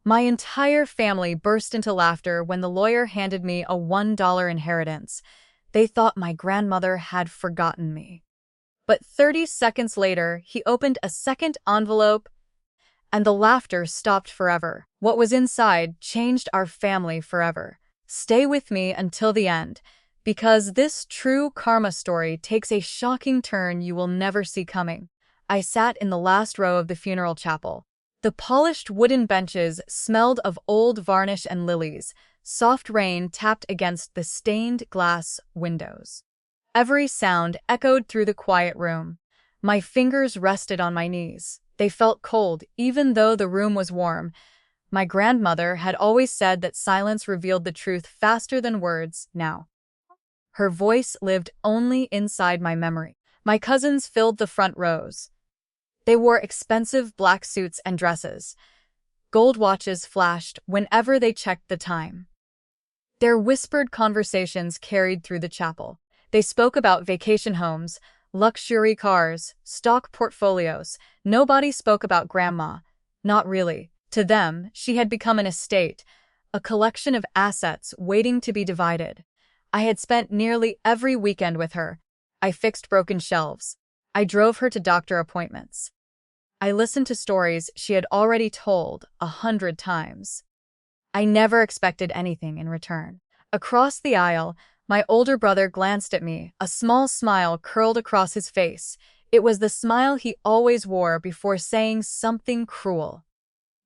My entire family burst into laughter when the lawyer handed me a $1 inheritance. They thought my grandmother had forgotten me. But 30 seconds later, he opened a second envelope, and the laughter stopped forever. What was inside changed our family forever. Stay with me until the end, because this true karma story takes a shocking turn you will never see coming. I sat in the last row of the funeral chapel. The polished wooden benches smelled of old varnish and lilies. Soft rain tapped against the stained glass windows. Every sound echoed through the quiet room. My fingers rested on my knees. They felt cold, even though the room was warm. My grandmother had always said that silence revealed the truth faster than words. Now, her voice lived only inside my memory. My cousins filled the front rows. They wore expensive black suits and dresses. Gold watches flashed whenever they checked the time. Their whispered conversations carried through the chapel. They spoke about vacation homes, luxury cars, stock portfolios. Nobody spoke about Grandma. Not really. To them, she had become an estate, a collection of assets waiting to be divided. I had spent nearly every weekend with her. I fixed broken shelves. I drove her to doctor appointments. I listened to stories she had already told 100 times. I never expected anything in return. Across the aisle, my older brother glanced at me. A small smile curled across his face. It was the smile he always wore before saying something cruel.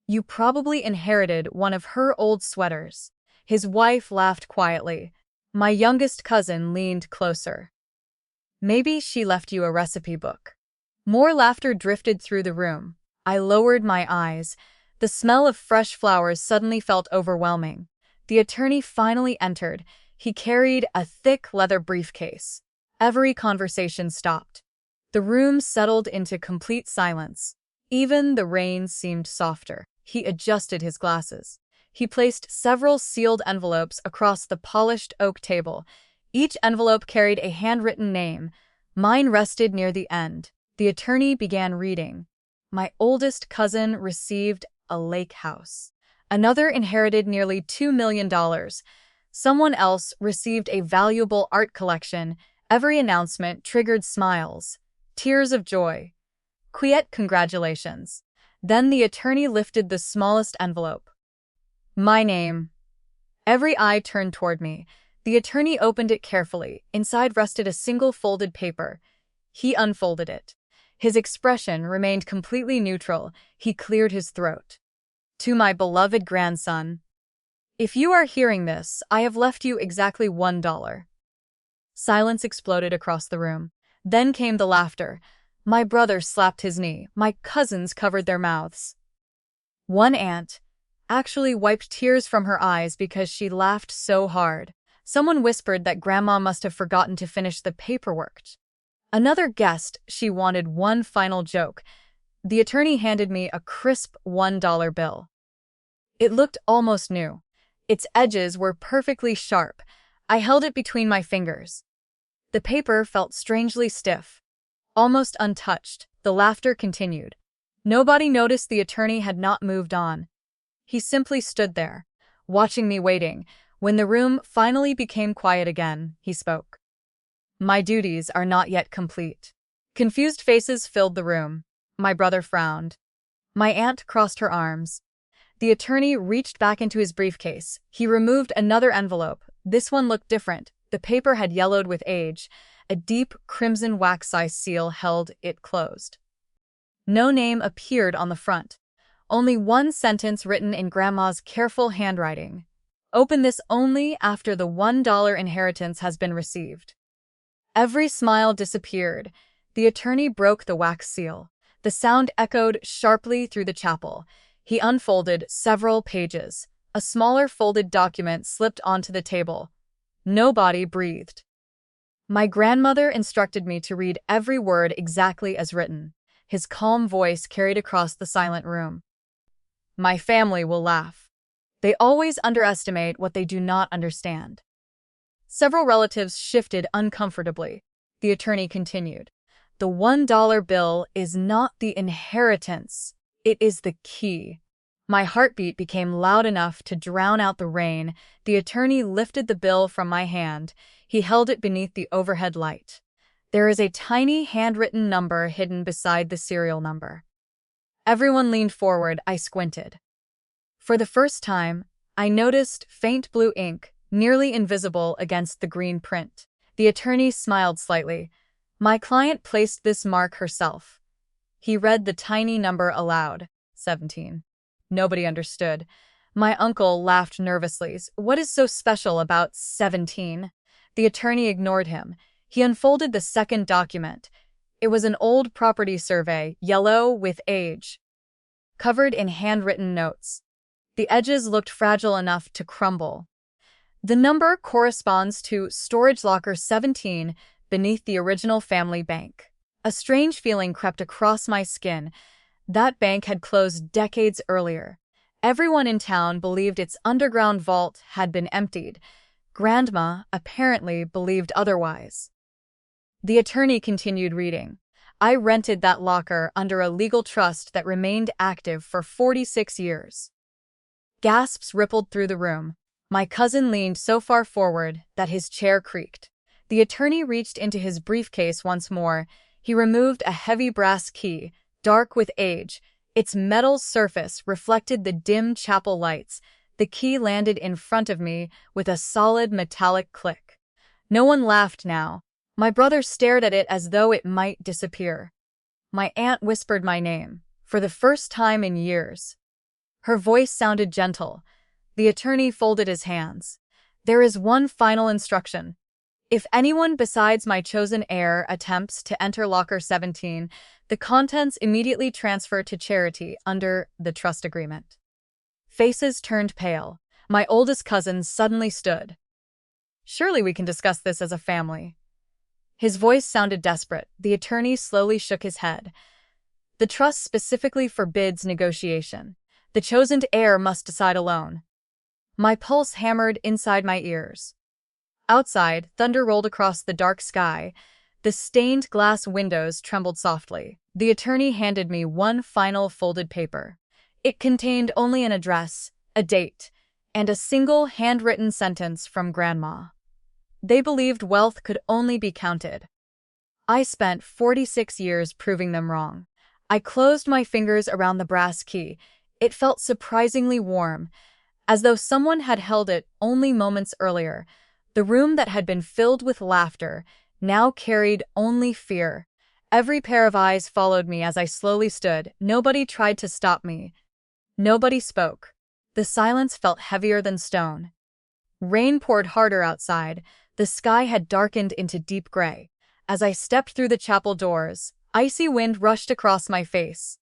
"You probably inherited one of her old sweaters." His wife laughed quietly. My youngest cousin leaned closer. "Maybe she left you a recipe book." More laughter drifted through the room. I lowered my eyes. The smell of fresh flowers suddenly felt overwhelming. The attorney finally entered. He carried a thick leather briefcase. Every conversation stopped. The room settled into complete silence. Even the rain seemed softer. He adjusted his glasses. He placed several sealed envelopes across the polished oak table. Each envelope carried a handwritten name. Mine rested near the end. The attorney began reading. My oldest cousin received a lake house. Another inherited nearly $2 million. Someone else received a valuable art collection. Every announcement triggered smiles, tears of joy. Quiet congratulations. Then the attorney lifted the smallest envelope. My name. Every eye turned toward me. The attorney opened it carefully. Inside rested a single folded paper. He unfolded it. His expression remained completely neutral. He cleared his throat. To my beloved grandson. If you are hearing this, I have left you exactly $1. Silence exploded across the room. Then came the laughter. My brother slapped his knee. My cousins covered their mouths. One aunt actually wiped tears from her eyes because she laughed so hard. Someone whispered that Grandma must have forgotten to finish the paperwork. Another guessed she wanted one final joke. The attorney handed me a crisp $1 bill. It looked almost new. Its edges were perfectly sharp. I held it between my fingers. The paper felt strangely stiff, almost untouched. The laughter continued. Nobody noticed the attorney had not moved on. He simply stood there, watching me waiting. When the room finally became quiet again, he spoke. My duties are not yet complete. Confused faces filled the room. My brother frowned. My aunt crossed her arms. The attorney reached back into his briefcase. He removed another envelope. This one looked different. The paper had yellowed with age. A deep crimson wax-size seal held it closed. No name appeared on the front. Only one sentence written in Grandma's careful handwriting. Open this only after the $1 inheritance has been received. Every smile disappeared. The attorney broke the wax seal. The sound echoed sharply through the chapel. He unfolded several pages. A smaller folded document slipped onto the table. Nobody breathed. My grandmother instructed me to read every word exactly as written. His calm voice carried across the silent room. My family will laugh. They always underestimate what they do not understand. Several relatives shifted uncomfortably. The attorney continued. The $1 bill is not the inheritance. It is the key. My heartbeat became loud enough to drown out the rain. The attorney lifted the bill from my hand. He held it beneath the overhead light. There is a tiny handwritten number hidden beside the serial number. Everyone leaned forward. I squinted. For the first time, I noticed faint blue ink, nearly invisible against the green print. The attorney smiled slightly. My client placed this mark herself. He read the tiny number aloud. 17. Nobody understood. My uncle laughed nervously. What is so special about 17? The attorney ignored him. He unfolded the second document. It was an old property survey, yellow with age, covered in handwritten notes. The edges looked fragile enough to crumble. The number corresponds to storage locker 17 beneath the original family bank. A strange feeling crept across my skin. That bank had closed decades earlier. Everyone in town believed its underground vault had been emptied. Grandma apparently believed otherwise. The attorney continued reading. I rented that locker under a legal trust that remained active for 46 years. Gasps rippled through the room. My cousin leaned so far forward that his chair creaked. The attorney reached into his briefcase once more. He removed a heavy brass key, dark with age. Its metal surface reflected the dim chapel lights. The key landed in front of me with a solid metallic click. No one laughed now. My brother stared at it as though it might disappear. My aunt whispered my name, for the first time in years. Her voice sounded gentle. The attorney folded his hands. There is one final instruction. If anyone besides my chosen heir attempts to enter locker 17, the contents immediately transfer to charity under the trust agreement. Faces turned pale. My oldest cousin suddenly stood. Surely we can discuss this as a family. His voice sounded desperate. The attorney slowly shook his head. The trust specifically forbids negotiation. The chosen heir must decide alone. My pulse hammered inside my ears. Outside, thunder rolled across the dark sky. The stained glass windows trembled softly. The attorney handed me one final folded paper. It contained only an address, a date, and a single handwritten sentence from Grandma. They believed wealth could only be counted. I spent 46 years proving them wrong. I closed my fingers around the brass key. It felt surprisingly warm, as though someone had held it only moments earlier. The room that had been filled with laughter now carried only fear. Every pair of eyes followed me as I slowly stood. Nobody tried to stop me. Nobody spoke. The silence felt heavier than stone. Rain poured harder outside. The sky had darkened into deep gray. As I stepped through the chapel doors, icy wind rushed across my face.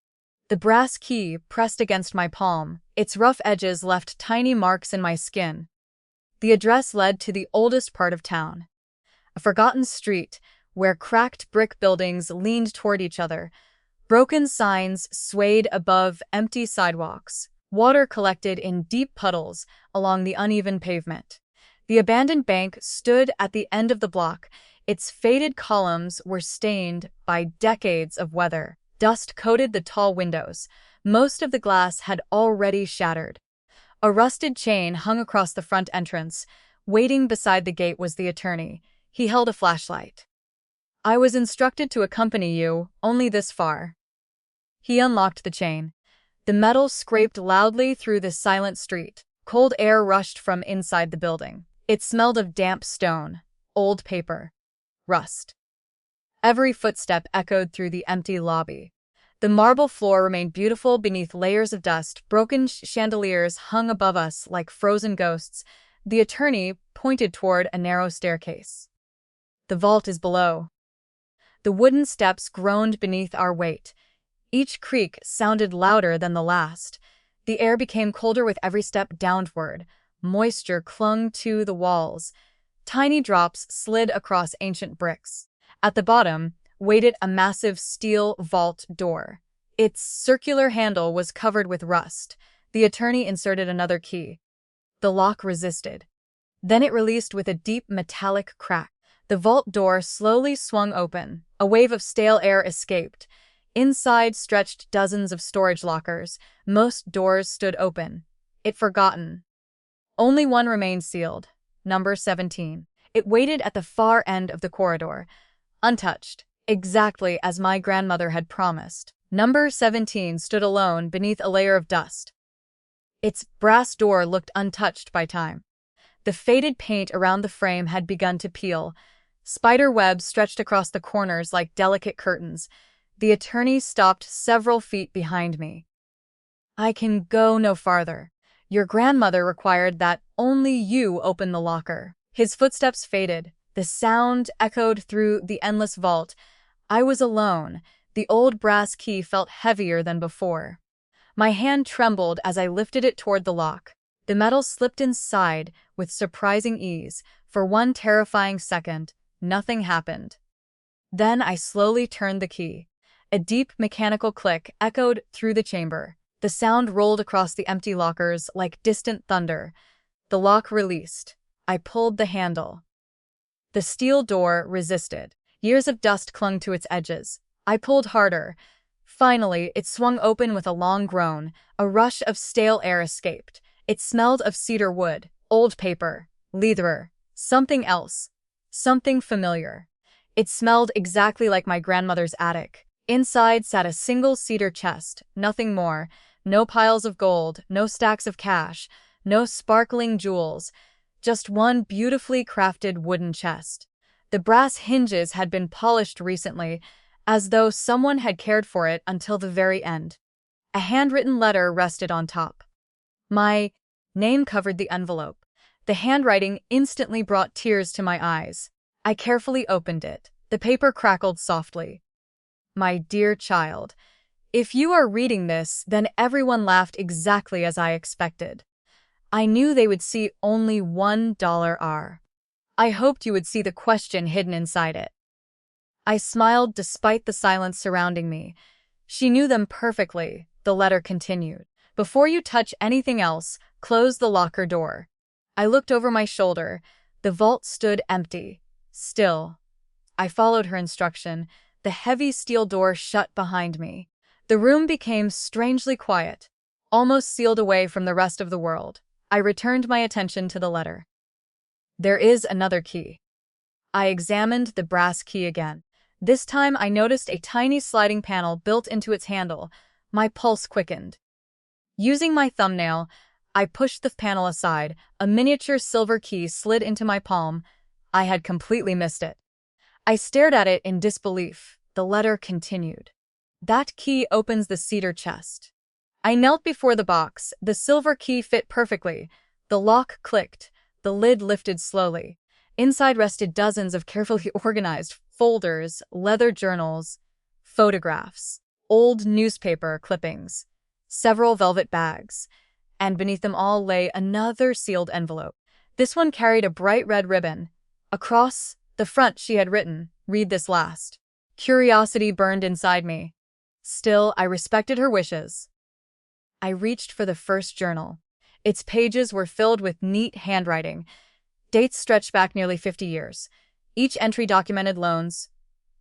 The brass key pressed against my palm. Its rough edges left tiny marks in my skin. The address led to the oldest part of town, a forgotten street where cracked brick buildings leaned toward each other. Broken signs swayed above empty sidewalks. Water collected in deep puddles along the uneven pavement. The abandoned bank stood at the end of the block. Its faded columns were stained by decades of weather. Dust coated the tall windows. Most of the glass had already shattered. A rusted chain hung across the front entrance. Waiting beside the gate was the attorney. He held a flashlight. I was instructed to accompany you only this far. He unlocked the chain. The metal scraped loudly through the silent street. Cold air rushed from inside the building. It smelled of damp stone, old paper, rust. Every footstep echoed through the empty lobby. The marble floor remained beautiful beneath layers of dust. Broken chandeliers hung above us like frozen ghosts. The attorney pointed toward a narrow staircase. The vault is below. The wooden steps groaned beneath our weight. Each creak sounded louder than the last. The air became colder with every step downward. Moisture clung to the walls. Tiny drops slid across ancient bricks. At the bottom waited a massive steel vault door. Its circular handle was covered with rust. The attorney inserted another key. The lock resisted. Then it released with a deep metallic crack. The vault door slowly swung open. A wave of stale air escaped. Inside stretched dozens of storage lockers. Most doors stood open. It forgotten. Only one remained sealed. Number 17. It waited at the far end of the corridor, untouched, exactly as my grandmother had promised. Number 17 stood alone beneath a layer of dust. Its brass door looked untouched by time. The faded paint around the frame had begun to peel. Spider webs stretched across the corners like delicate curtains. The attorney stopped several feet behind me. "I can go no farther. Your grandmother required that only you open the locker." His footsteps faded. The sound echoed through the endless vault. I was alone. The old brass key felt heavier than before. My hand trembled as I lifted it toward the lock. The metal slipped inside with surprising ease. For one terrifying second, nothing happened. Then I slowly turned the key. A deep mechanical click echoed through the chamber. The sound rolled across the empty lockers like distant thunder. The lock released. I pulled the handle. The steel door resisted. Years of dust clung to its edges. I pulled harder. Finally, it swung open with a long groan. A rush of stale air escaped. It smelled of cedar wood, old paper, leather, something else, something familiar. It smelled exactly like my grandmother's attic. Inside sat a single cedar chest, nothing more. No piles of gold, no stacks of cash, no sparkling jewels. Just one beautifully crafted wooden chest. The brass hinges had been polished recently, as though someone had cared for it until the very end. A handwritten letter rested on top. My name covered the envelope. The handwriting instantly brought tears to my eyes. I carefully opened it. The paper crackled softly. "My dear child, if you are reading this, then everyone laughed exactly as I expected. I knew they would see only $1. I hoped you would see the question hidden inside it." I smiled despite the silence surrounding me. She knew them perfectly. The letter continued. "Before you touch anything else, close the locker door." I looked over my shoulder. The vault stood empty, still. I followed her instruction. The heavy steel door shut behind me. The room became strangely quiet, almost sealed away from the rest of the world. I returned my attention to the letter. "There is another key." I examined the brass key again. This time I noticed a tiny sliding panel built into its handle. My pulse quickened. Using my thumbnail, I pushed the panel aside. A miniature silver key slid into my palm. I had completely missed it. I stared at it in disbelief. The letter continued. "That key opens the cedar chest." I knelt before the box. The silver key fit perfectly. The lock clicked. The lid lifted slowly. Inside rested dozens of carefully organized folders, leather journals, photographs, old newspaper clippings, several velvet bags, and beneath them all lay another sealed envelope. This one carried a bright red ribbon. Across the front she had written, "Read this last." Curiosity burned inside me. Still, I respected her wishes. I reached for the first journal. Its pages were filled with neat handwriting. Dates stretched back nearly 50 years. Each entry documented loans,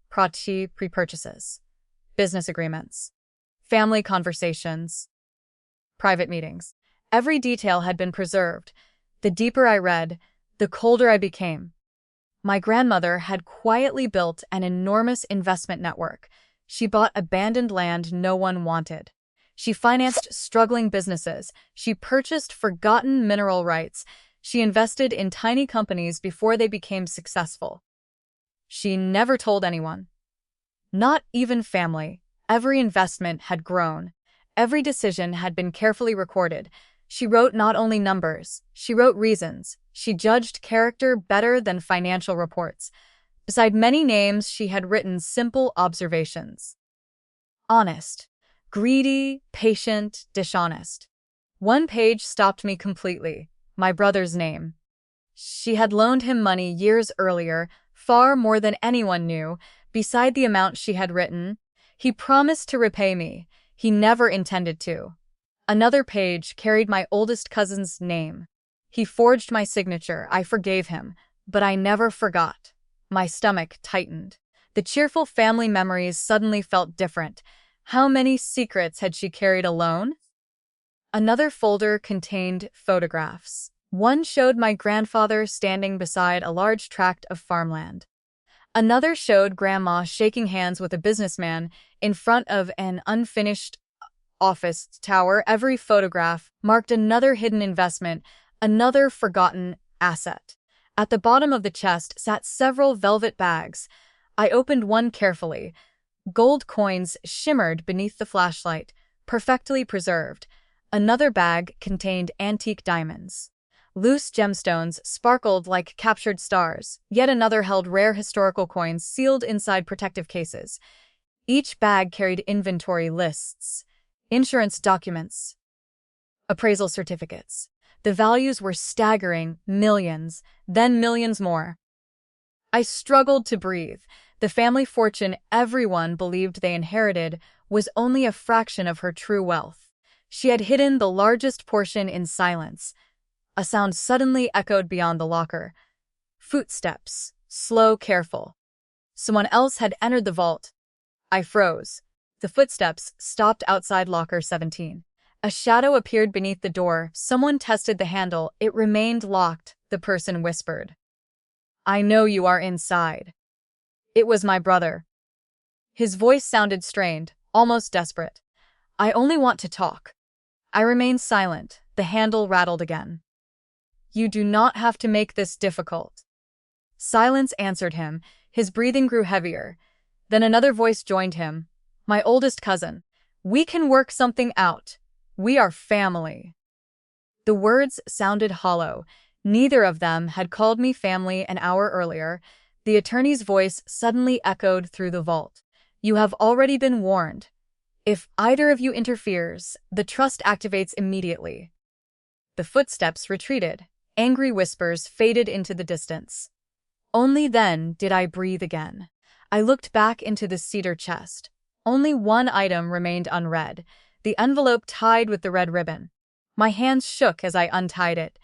pre-purchases, business agreements, family conversations, private meetings. Every detail had been preserved. The deeper I read, the colder I became. My grandmother had quietly built an enormous investment network. She bought abandoned land no one wanted. She financed struggling businesses. She purchased forgotten mineral rights. She invested in tiny companies before they became successful. She never told anyone. Not even family. Every investment had grown. Every decision had been carefully recorded. She wrote not only numbers, she wrote reasons. She judged character better than financial reports. Beside many names, she had written simple observations. Honest, greedy, patient, dishonest. One page stopped me completely. My brother's name. She had loaned him money years earlier, far more than anyone knew. Beside the amount she had written, he promised to repay me. He never intended to. Another page carried my oldest cousin's name. He forged my signature. I forgave him, but I never forgot. My stomach tightened. The cheerful family memories suddenly felt different. How many secrets had she carried alone? Another folder contained photographs. One showed my grandfather standing beside a large tract of farmland. Another showed Grandma shaking hands with a businessman in front of an unfinished office tower. Every photograph marked another hidden investment, another forgotten asset. At the bottom of the chest sat several velvet bags. I opened one carefully. Gold coins shimmered beneath the flashlight, perfectly preserved. Another bag contained antique diamonds. Loose gemstones sparkled like captured stars. Yet another held rare historical coins sealed inside protective cases. Each bag carried inventory lists, insurance documents, appraisal certificates. The values were staggering, millions, then millions more. I struggled to breathe. The family fortune everyone believed they inherited was only a fraction of her true wealth. She had hidden the largest portion in silence. A sound suddenly echoed beyond the locker. Footsteps, slow, careful. Someone else had entered the vault. I froze. The footsteps stopped outside locker 17. A shadow appeared beneath the door. Someone tested the handle. It remained locked, the person whispered. I know you are inside. It was my brother. His voice sounded strained, almost desperate. I only want to talk. I remained silent. The handle rattled again. You do not have to make this difficult. Silence answered him. His breathing grew heavier. Then another voice joined him. My oldest cousin. We can work something out. We are family. The words sounded hollow. Neither of them had called me family an hour earlier. The attorney's voice suddenly echoed through the vault. You have already been warned. If either of you interferes, the trust activates immediately. The footsteps retreated. Angry whispers faded into the distance. Only then did I breathe again. I looked back into the cedar chest. Only one item remained unread, the envelope tied with the red ribbon. My hands shook as I untied it.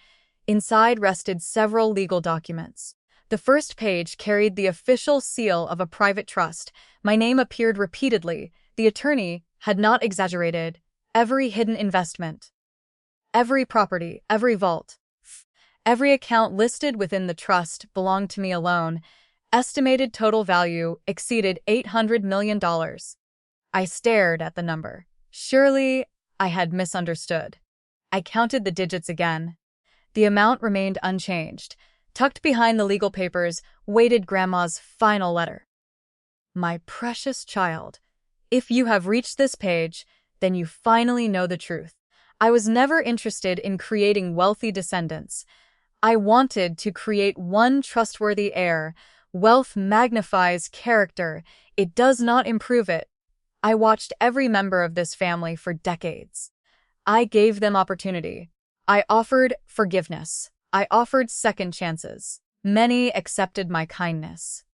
Inside rested several legal documents. The first page carried the official seal of a private trust. My name appeared repeatedly. The attorney had not exaggerated. Every hidden investment, every property, every vault, every account listed within the trust belonged to me alone. Estimated total value exceeded $800 million. I stared at the number. Surely I had misunderstood. I counted the digits again. The amount remained unchanged. Tucked behind the legal papers waited Grandma's final letter. My precious child, if you have reached this page, then you finally know the truth. I was never interested in creating wealthy descendants. I wanted to create one trustworthy heir. Wealth magnifies character. It does not improve it. I watched every member of this family for decades. I gave them opportunity. I offered forgiveness. I offered second chances. Many accepted my kindness.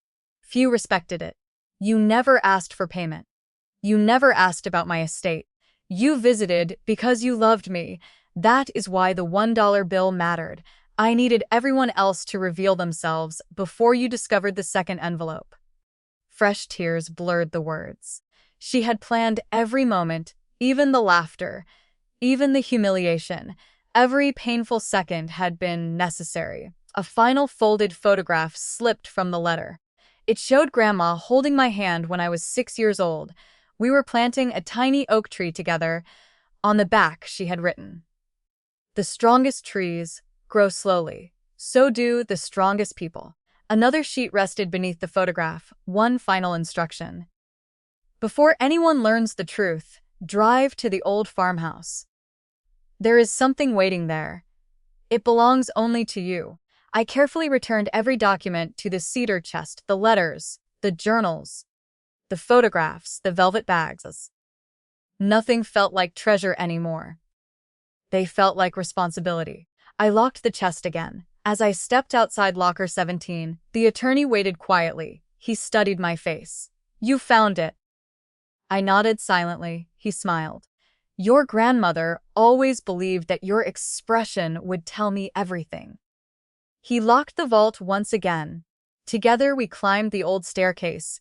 Few respected it. You never asked for payment. You never asked about my estate. You visited because you loved me. That is why the $1 bill mattered. I needed everyone else to reveal themselves before you discovered the second envelope. Fresh tears blurred the words. She had planned every moment, even the laughter, even the humiliation. Every painful second had been necessary. A final folded photograph slipped from the letter. It showed Grandma holding my hand when I was 6 years old. We were planting a tiny oak tree together. On the back, she had written, "The strongest trees grow slowly. So do the strongest people." Another sheet rested beneath the photograph. One final instruction. Before anyone learns the truth, drive to the old farmhouse. There is something waiting there. It belongs only to you. I carefully returned every document to the cedar chest, the letters, the journals, the photographs, the velvet bags. Nothing felt like treasure anymore. They felt like responsibility. I locked the chest again. As I stepped outside locker 17, the attorney waited quietly. He studied my face. You found it. I nodded silently. He smiled. Your grandmother always believed that your expression would tell me everything. He locked the vault once again. Together we climbed the old staircase.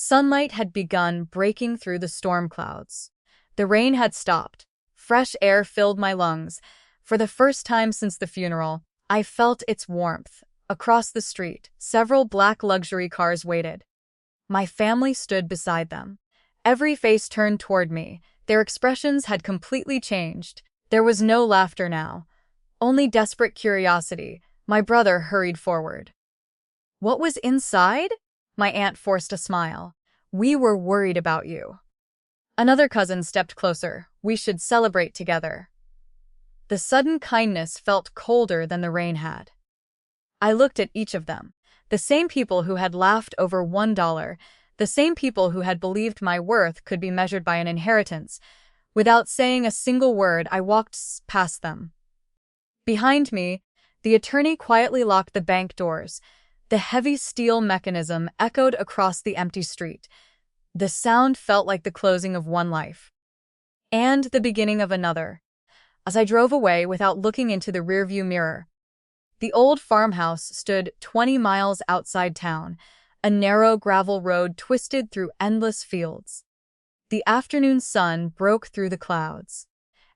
Sunlight had begun breaking through the storm clouds. The rain had stopped. Fresh air filled my lungs. For the first time since the funeral, I felt its warmth. Across the street, several black luxury cars waited. My family stood beside them. Every face turned toward me. Their expressions had completely changed. There was no laughter now, only desperate curiosity. My brother hurried forward. "What was inside?" My aunt forced a smile. "We were worried about you." Another cousin stepped closer. "We should celebrate together." The sudden kindness felt colder than the rain had. I looked at each of them. The same people who had laughed over $1, the same people who had believed my worth could be measured by an inheritance. Without saying a single word, I walked past them. Behind me, the attorney quietly locked the bank doors. The heavy steel mechanism echoed across the empty street. The sound felt like the closing of one life and the beginning of another. As I drove away without looking into the rearview mirror, the old farmhouse stood 20 miles outside town, a narrow gravel road twisted through endless fields. The afternoon sun broke through the clouds.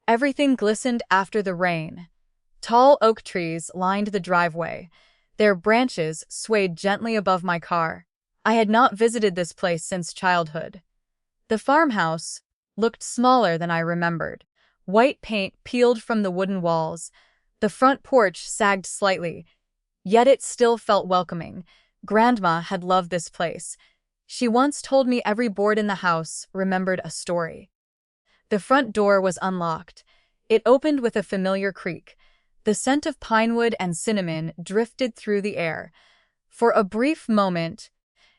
Everything glistened after the rain. Tall oak trees lined the driveway. Their branches swayed gently above my car. I had not visited this place since childhood. The farmhouse looked smaller than I remembered. White paint peeled from the wooden walls. The front porch sagged slightly, yet it still felt welcoming. Grandma had loved this place. She once told me every board in the house remembered a story. The front door was unlocked. It opened with a familiar creak. The scent of pinewood and cinnamon drifted through the air. For a brief moment,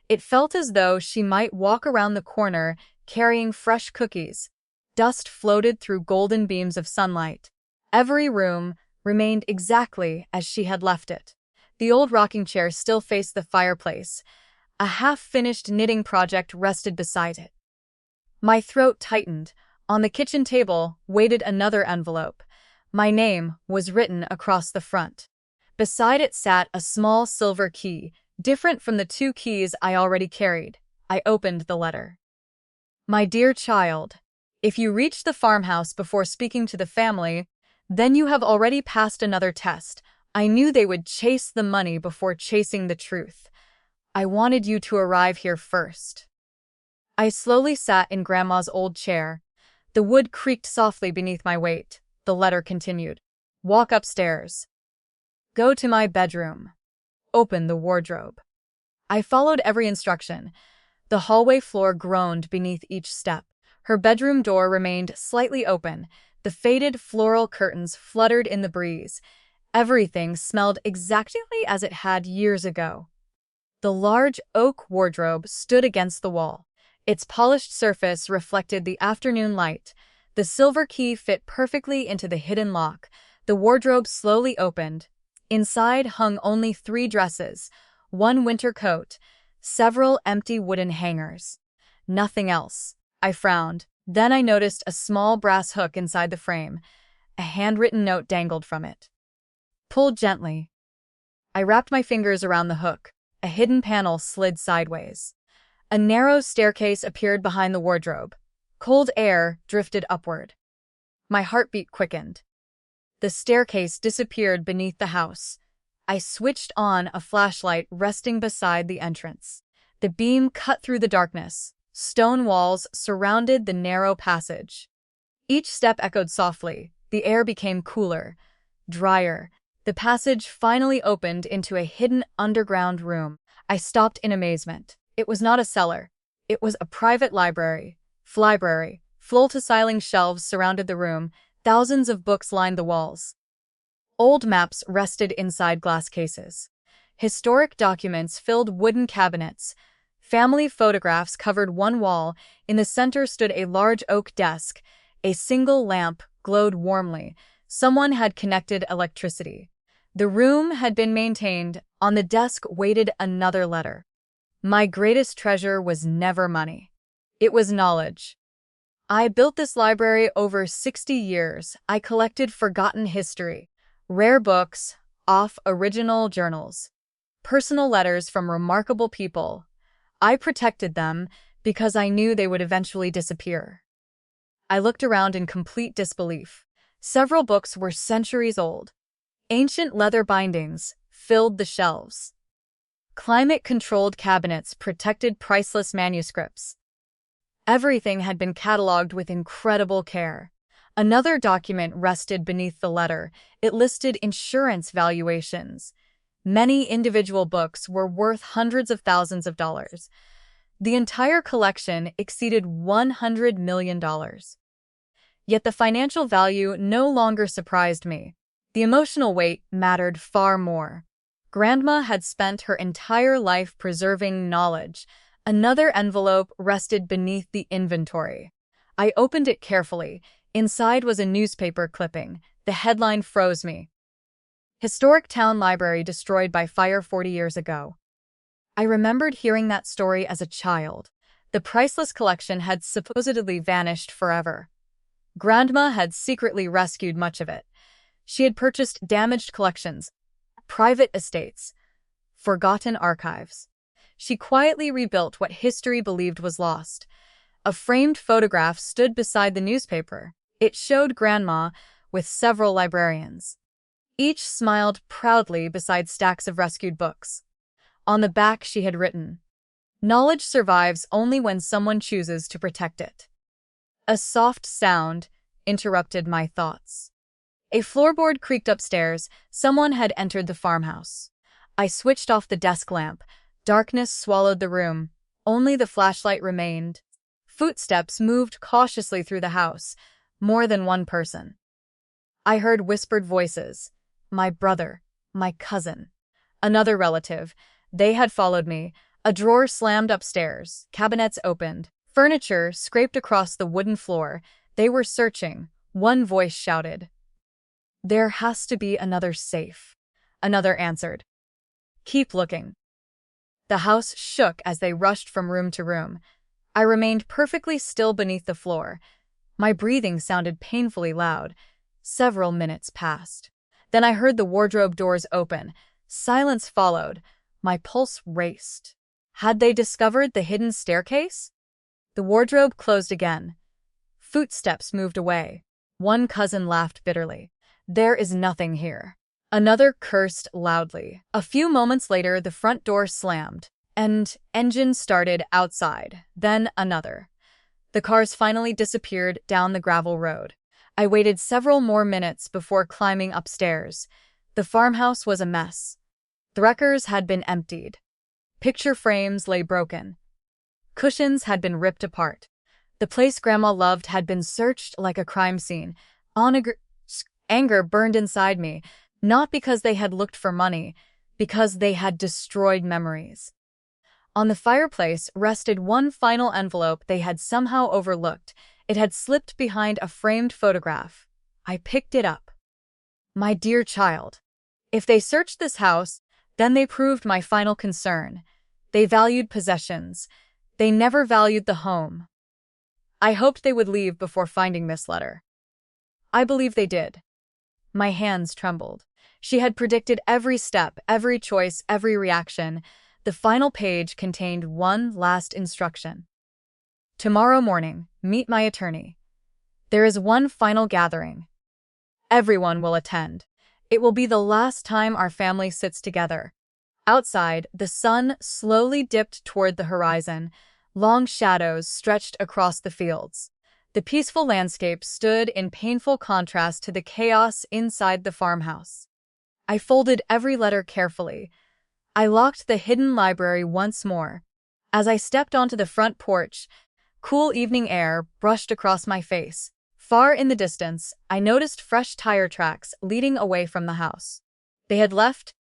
it felt as though she might walk around the corner carrying fresh cookies. Dust floated through golden beams of sunlight. Every room remained exactly as she had left it. The old rocking chair still faced the fireplace. A half-finished knitting project rested beside it. My throat tightened. On the kitchen table waited another envelope. My name was written across the front. Beside it sat a small silver key, different from the 2 keys I already carried. I opened the letter. "My dear child, if you reach the farmhouse before speaking to the family, then you have already passed another test. I knew they would chase the money before chasing the truth. I wanted you to arrive here first." I slowly sat in Grandma's old chair. The wood creaked softly beneath my weight. The letter continued. "Walk upstairs. Go to my bedroom. Open the wardrobe." I followed every instruction. The hallway floor groaned beneath each step. Her bedroom door remained slightly open. The faded floral curtains fluttered in the breeze. Everything smelled exactly as it had years ago. The large oak wardrobe stood against the wall. Its polished surface reflected the afternoon light. The silver key fit perfectly into the hidden lock. The wardrobe slowly opened. Inside hung only 3 dresses, 1 winter coat, several empty wooden hangers. Nothing else. I frowned. Then I noticed a small brass hook inside the frame. A handwritten note dangled from it. "Pull gently." I wrapped my fingers around the hook. A hidden panel slid sideways. A narrow staircase appeared behind the wardrobe. Cold air drifted upward. My heartbeat quickened. The staircase disappeared beneath the house. I switched on a flashlight resting beside the entrance. The beam cut through the darkness. Stone walls surrounded the narrow passage. Each step echoed softly. The air became cooler, drier. The passage finally opened into a hidden underground room. I stopped in amazement. It was not a cellar. It was a private library. Floor-to-ceiling shelves surrounded the room. Thousands of books lined the walls. Old maps rested inside glass cases. Historic documents filled wooden cabinets. Family photographs covered one wall. In the center stood a large oak desk. A single lamp glowed warmly. Someone had connected electricity. The room had been maintained. On the desk waited another letter. My greatest treasure was never money. It was knowledge. I built this library over 60 years. I collected forgotten history, rare books, original journals, personal letters from remarkable people. I protected them because I knew they would eventually disappear. I looked around in complete disbelief. Several books were centuries old. Ancient leather bindings filled the shelves. Climate-controlled cabinets protected priceless manuscripts. Everything had been catalogued with incredible care. Another document rested beneath the letter. It listed insurance valuations. Many individual books were worth hundreds of thousands of dollars. The entire collection exceeded $100 million. Yet the financial value no longer surprised me. The emotional weight mattered far more. Grandma had spent her entire life preserving knowledge. Another envelope rested beneath the inventory. I opened it carefully. Inside was a newspaper clipping. The headline froze me. Historic Town Library destroyed by fire 40 years ago. I remembered hearing that story as a child. The priceless collection had supposedly vanished forever. Grandma had secretly rescued much of it. She had purchased damaged collections, private estates, forgotten archives. She quietly rebuilt what history believed was lost. A framed photograph stood beside the newspaper. It showed Grandma with several librarians. Each smiled proudly beside stacks of rescued books. On the back she had written, "Knowledge survives only when someone chooses to protect it." A soft sound interrupted my thoughts. A floorboard creaked upstairs. Someone had entered the farmhouse. I switched off the desk lamp. Darkness swallowed the room. Only the flashlight remained. Footsteps moved cautiously through the house. More than one person. I heard whispered voices. My brother, my cousin, another relative. They had followed me. A drawer slammed upstairs. Cabinets opened. Furniture scraped across the wooden floor. They were searching. One voice shouted, "There has to be another safe." Another answered, "Keep looking." The house shook as they rushed from room to room. I remained perfectly still beneath the floor. My breathing sounded painfully loud. Several minutes passed. Then I heard the wardrobe doors open. Silence followed. My pulse raced. Had they discovered the hidden staircase? The wardrobe closed again. Footsteps moved away. One cousin laughed bitterly. "There is nothing here." Another cursed loudly. A few moments later, the front door slammed, and engine started outside. Then another. The cars finally disappeared down the gravel road. I waited several more minutes before climbing upstairs. The farmhouse was a mess. The records had been emptied. Picture frames lay broken. Cushions had been ripped apart. The place Grandma loved had been searched like a crime scene. Anger burned inside me, not because they had looked for money, because they had destroyed memories. On the fireplace rested one final envelope they had somehow overlooked. It had slipped behind a framed photograph. I picked it up. "My dear child, if they searched this house, then they proved my final concern. They valued possessions. They never valued the home. I hoped they would leave before finding this letter." I believe they did. My hands trembled. She had predicted every step, every choice, every reaction. The final page contained one last instruction. "Tomorrow morning, meet my attorney. There is one final gathering. Everyone will attend. It will be the last time our family sits together." Outside, the sun slowly dipped toward the horizon. Long shadows stretched across the fields. The peaceful landscape stood in painful contrast to the chaos inside the farmhouse. I folded every letter carefully. I locked the hidden library once more. As I stepped onto the front porch, cool evening air brushed across my face. Far in the distance, I noticed fresh tire tracks leading away from the house. They had left,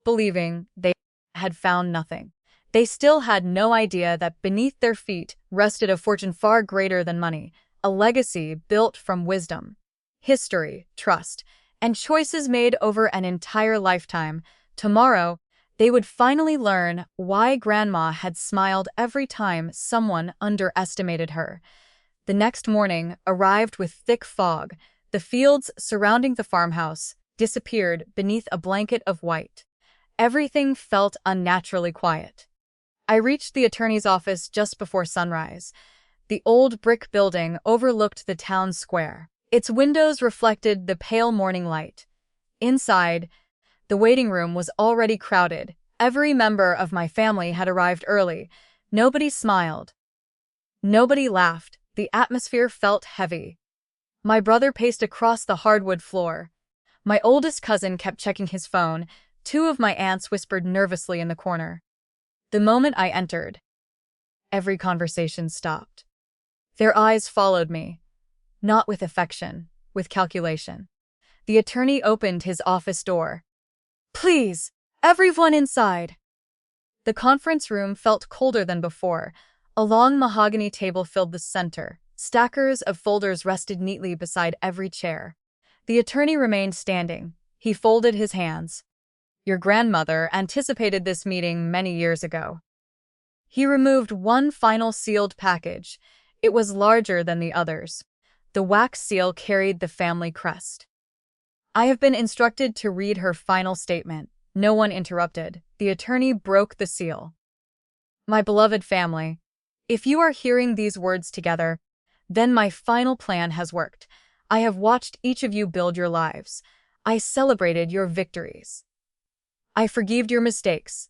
believing they had found nothing. They still had no idea that beneath their feet rested a fortune far greater than money, a legacy built from wisdom, history, trust, and choices made over an entire lifetime. Tomorrow, they would finally learn why Grandma had smiled every time someone underestimated her. The next morning arrived with thick fog. The fields surrounding the farmhouse disappeared beneath a blanket of white. Everything felt unnaturally quiet. I reached the attorney's office just before sunrise. The old brick building overlooked the town square. Its windows reflected the pale morning light. Inside, the waiting room was already crowded. Every member of my family had arrived early. Nobody smiled. Nobody laughed. The atmosphere felt heavy. My brother paced across the hardwood floor. My oldest cousin kept checking his phone. Two of my aunts whispered nervously in the corner. The moment I entered, every conversation stopped. Their eyes followed me, not with affection, with calculation. The attorney opened his office door. "Please, everyone inside." The conference room felt colder than before. A long mahogany table filled the center. Stackers of folders rested neatly beside every chair. The attorney remained standing. He folded his hands. "Your grandmother anticipated this meeting many years ago." He removed one final sealed package. It was larger than the others. The wax seal carried the family crest. "I have been instructed to read her final statement." No one interrupted. The attorney broke the seal. "My beloved family, if you are hearing these words together, then my final plan has worked. I have watched each of you build your lives. I celebrated your victories. I forgave your mistakes.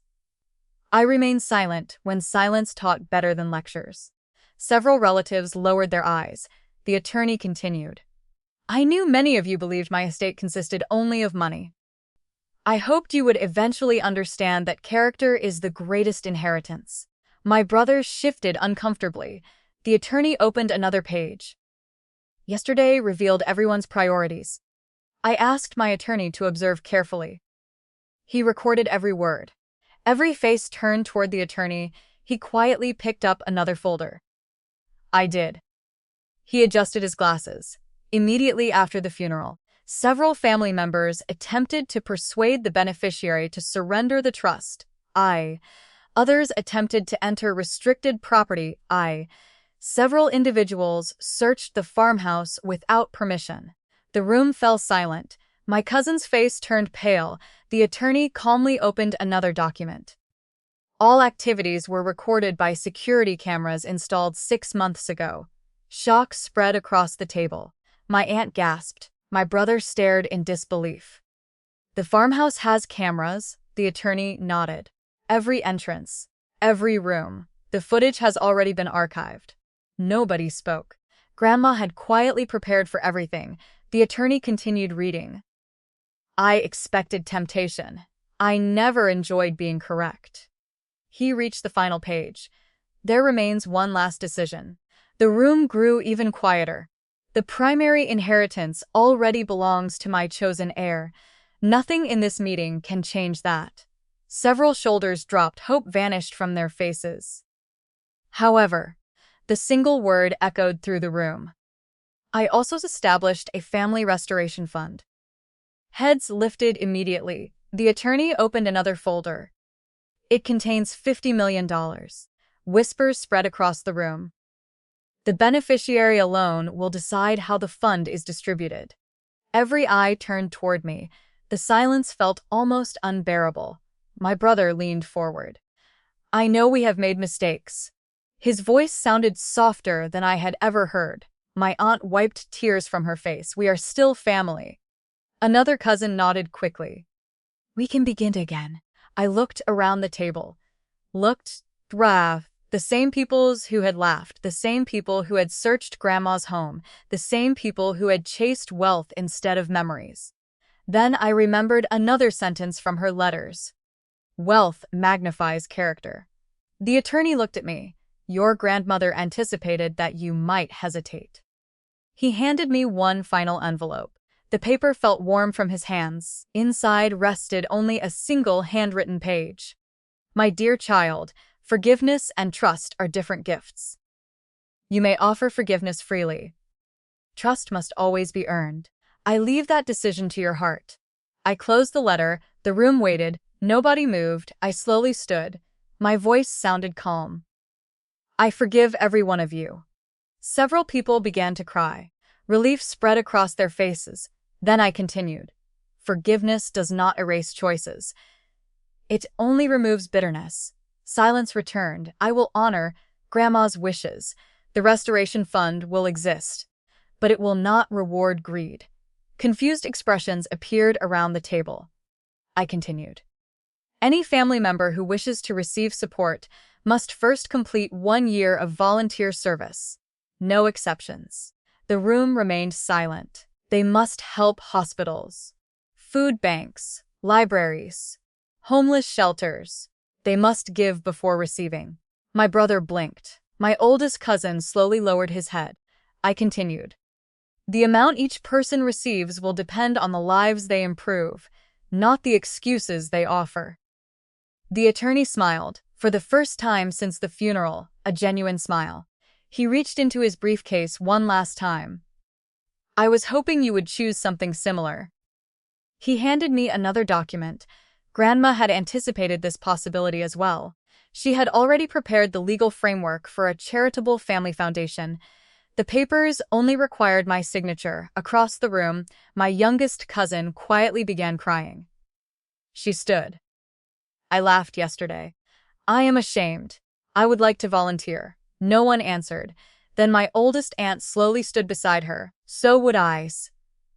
I remained silent when silence taught better than lectures." Several relatives lowered their eyes. The attorney continued. "I knew many of you believed my estate consisted only of money. I hoped you would eventually understand that character is the greatest inheritance." My brother shifted uncomfortably. The attorney opened another page. "Yesterday revealed everyone's priorities." I asked my attorney to observe carefully. He recorded every word. Every face turned toward the attorney. He quietly picked up another folder. I did. He adjusted his glasses. Immediately after the funeral, several family members attempted to persuade the beneficiary to surrender the trust. Others attempted to enter restricted property. Several individuals searched the farmhouse without permission. The room fell silent. My cousin's face turned pale. The attorney calmly opened another document. All activities were recorded by security cameras installed 6 months ago. Shock spread across the table. My aunt gasped. My brother stared in disbelief. "The farmhouse has cameras," the attorney nodded. "Every entrance, every room. The footage has already been archived." Nobody spoke. Grandma had quietly prepared for everything. The attorney continued reading. "I expected temptation. I never enjoyed being correct." He reached the final page. "There remains one last decision." The room grew even quieter. "The primary inheritance already belongs to my chosen heir. Nothing in this meeting can change that." Several shoulders dropped. Hope vanished from their faces. However, the single word echoed through the room. "I also established a family restoration fund." Heads lifted immediately. The attorney opened another folder. "It contains $50 million. Whispers spread across the room. "The beneficiary alone will decide how the fund is distributed." Every eye turned toward me. The silence felt almost unbearable. My brother leaned forward. "I know we have made mistakes." His voice sounded softer than I had ever heard. My aunt wiped tears from her face. "We are still family." Another cousin nodded quickly. "We can begin again." I looked around the table. The same peoples who had laughed, the same people who had searched Grandma's home, the same people who had chased wealth instead of memories. Then I remembered another sentence from her letters. "Wealth magnifies character." The attorney looked at me. "Your grandmother anticipated that you might hesitate." He handed me one final envelope. The paper felt warm from his hands. Inside rested only a single handwritten page. "My dear child, forgiveness and trust are different gifts. You may offer forgiveness freely. Trust must always be earned. I leave that decision to your heart." I closed the letter. The room waited. Nobody moved. I slowly stood. My voice sounded calm. "I forgive every one of you." Several people began to cry. Relief spread across their faces. Then I continued. "Forgiveness does not erase choices. It only removes bitterness." Silence returned. I will honor Grandma's wishes. The restoration fund will exist, but it will not reward greed. Confused expressions appeared around the table. I continued. Any family member who wishes to receive support must first complete 1 year of volunteer service. No exceptions. The room remained silent. They must help hospitals, food banks, libraries, homeless shelters. They must give before receiving. My brother blinked. My oldest cousin slowly lowered his head. I continued. The amount each person receives will depend on the lives they improve, not the excuses they offer. The attorney smiled, for the first time since the funeral, a genuine smile. He reached into his briefcase one last time. I was hoping you would choose something similar. He handed me another document. Grandma had anticipated this possibility as well. She had already prepared the legal framework for a charitable family foundation. The papers only required my signature. Across the room, my youngest cousin quietly began crying. She stood. I laughed yesterday. I am ashamed. I would like to volunteer. No one answered. Then my oldest aunt slowly stood beside her. So would I.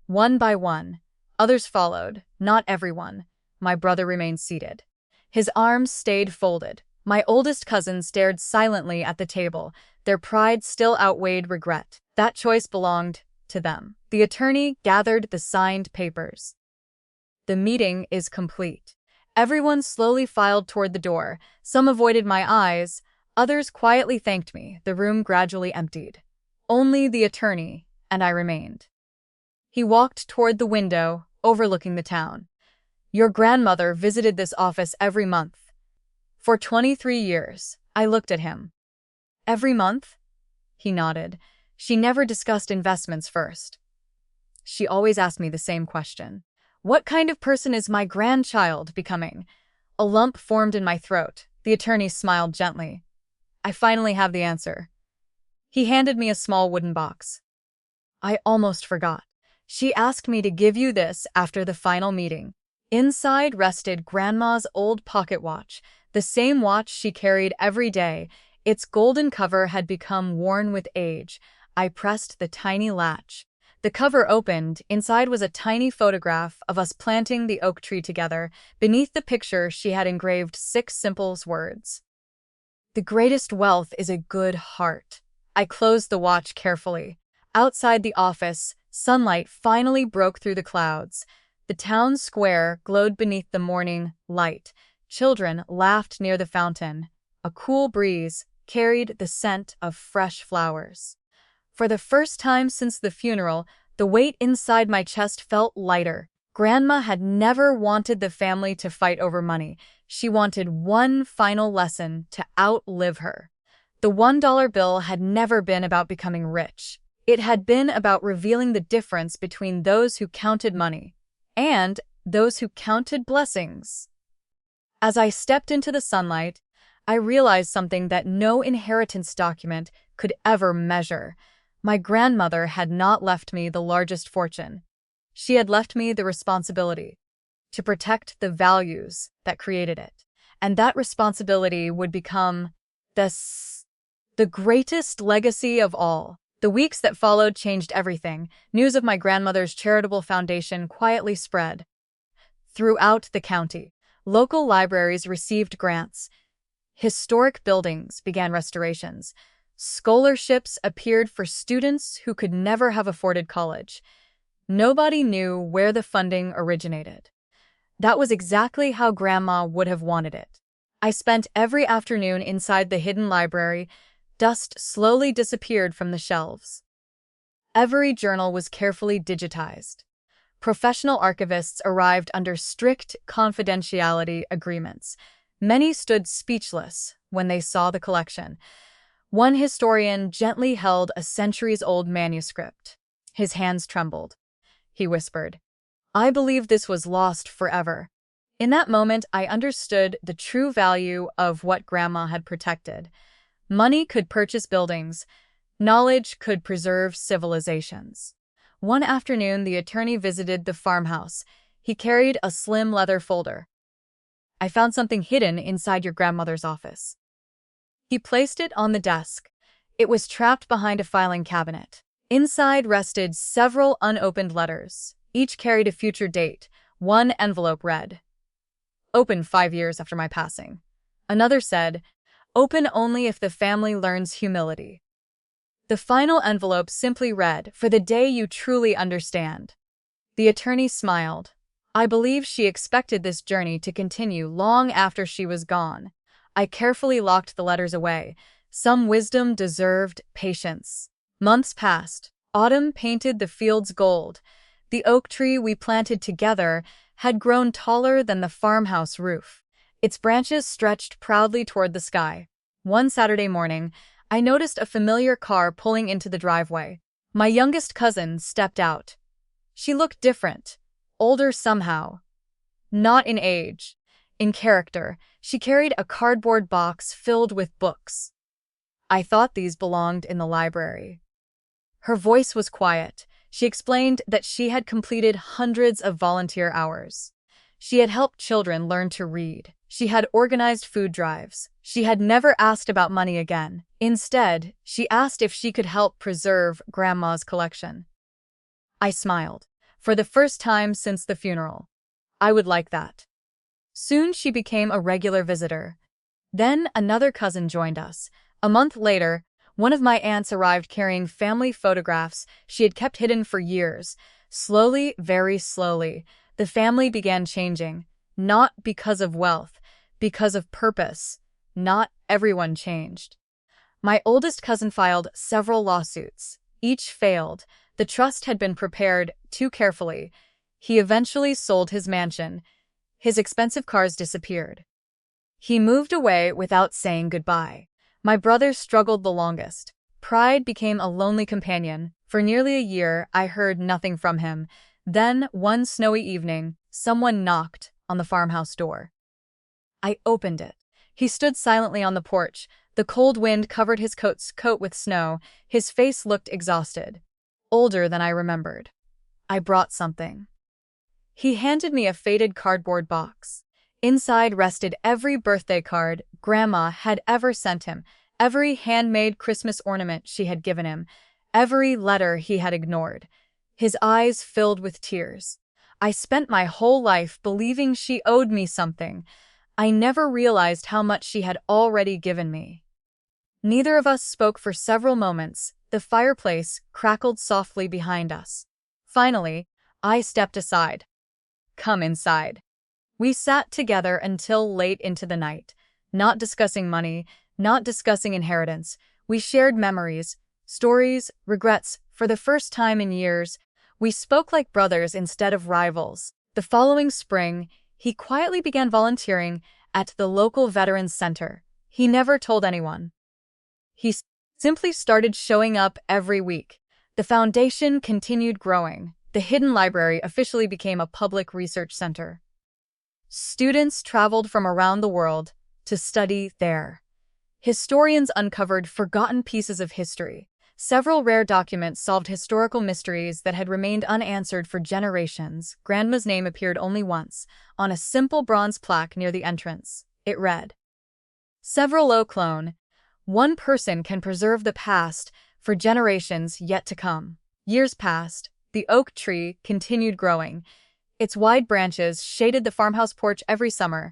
One by one. Others followed. Not everyone. My brother remained seated. His arms stayed folded. My oldest cousin stared silently at the table. Their pride still outweighed regret. That choice belonged to them. The attorney gathered the signed papers. The meeting is complete. Everyone slowly filed toward the door. Some avoided my eyes. Others quietly thanked me. The room gradually emptied. Only the attorney and I remained. He walked toward the window, overlooking the town. Your grandmother visited this office every month. For 23 years, I looked at him. Every month? He nodded. She never discussed investments first. She always asked me the same question. What kind of person is my grandchild becoming? A lump formed in my throat. The attorney smiled gently. I finally have the answer. He handed me a small wooden box. I almost forgot. She asked me to give you this after the final meeting. Inside rested Grandma's old pocket watch, the same watch she carried every day. Its golden cover had become worn with age. I pressed the tiny latch. The cover opened. Inside was a tiny photograph of us planting the oak tree together. Beneath the picture, she had engraved 6 simple words. The greatest wealth is a good heart. I closed the watch carefully. Outside the office, sunlight finally broke through the clouds. The town square glowed beneath the morning light. Children laughed near the fountain. A cool breeze carried the scent of fresh flowers. For the first time since the funeral, the weight inside my chest felt lighter. Grandma had never wanted the family to fight over money. She wanted one final lesson to outlive her. The $1 bill had never been about becoming rich. It had been about revealing the difference between those who counted money and those who counted blessings. As I stepped into the sunlight, I realized something that no inheritance document could ever measure. My grandmother had not left me the largest fortune. She had left me the responsibility to protect the values that created it. And that responsibility would become the greatest legacy of all. The weeks that followed changed everything. News of my grandmother's charitable foundation quietly spread throughout the county. Local libraries received grants. Historic buildings began restorations. Scholarships appeared for students who could never have afforded college. Nobody knew where the funding originated. That was exactly how Grandma would have wanted it. I spent every afternoon inside the hidden library. Dust slowly disappeared from the shelves. Every journal was carefully digitized. Professional archivists arrived under strict confidentiality agreements. Many stood speechless when they saw the collection. One historian gently held a centuries-old manuscript. His hands trembled. He whispered, "I believe this was lost forever." In that moment, I understood the true value of what Grandma had protected. Money could purchase buildings. Knowledge could preserve civilizations. One afternoon, the attorney visited the farmhouse. He carried a slim leather folder. I found something hidden inside your grandmother's office." He placed it on the desk. It was trapped behind a filing cabinet. Inside rested several unopened letters. Each carried a future date. One envelope read, "Open 5 years after my passing." Another said, "Open only if the family learns humility." The final envelope simply read, "For the day you truly understand." The attorney smiled. I believe she expected this journey to continue long after she was gone. I carefully locked the letters away. Some wisdom deserved patience. Months passed. Autumn painted the fields gold. The oak tree we planted together had grown taller than the farmhouse roof. Its branches stretched proudly toward the sky. One Saturday morning, I noticed a familiar car pulling into the driveway. My youngest cousin stepped out. She looked different, older somehow. Not in age, in character. She carried a cardboard box filled with books. I thought these belonged in the library. Her voice was quiet. She explained that she had completed hundreds of volunteer hours. She had helped children learn to read. She had organized food drives. She had never asked about money again. Instead, she asked if she could help preserve Grandma's collection. I smiled. For the first time since the funeral. I would like that. Soon she became a regular visitor. Then another cousin joined us. A month later, one of my aunts arrived carrying family photographs she had kept hidden for years. Slowly, very slowly, the family began changing. Not because of wealth, because of purpose. Not everyone changed. My oldest cousin filed several lawsuits. Each failed. The trust had been prepared too carefully. He eventually sold his mansion. His expensive cars disappeared. He moved away without saying goodbye. My brother struggled the longest. Pride became a lonely companion. For nearly a year, I heard nothing from him. Then, one snowy evening, someone knocked on the farmhouse door. I opened it. He stood silently on the porch. The cold wind covered his coat with snow. His face looked exhausted. Older than I remembered. I brought something. He handed me a faded cardboard box. Inside rested every birthday card Grandma had ever sent him, every handmade Christmas ornament she had given him, every letter he had ignored. His eyes filled with tears. I spent my whole life believing she owed me something. I never realized how much she had already given me. Neither of us spoke for several moments. The fireplace crackled softly behind us. Finally, I stepped aside. "Come inside." We sat together until late into the night, not discussing money, not discussing inheritance. We shared memories, stories, regrets. For the first time in years, we spoke like brothers instead of rivals. The following spring, he quietly began volunteering at the local Veterans Center. He never told anyone. He simply started showing up every week. The foundation continued growing. The hidden library officially became a public research center. Students traveled from around the world to study there. Historians uncovered forgotten pieces of history. Several rare documents solved historical mysteries that had remained unanswered for generations. Grandma's name appeared only once, on a simple bronze plaque near the entrance. It read, "Several Clone. One person can preserve the past for generations yet to come." Years passed. The oak tree continued growing. Its wide branches shaded the farmhouse porch every summer.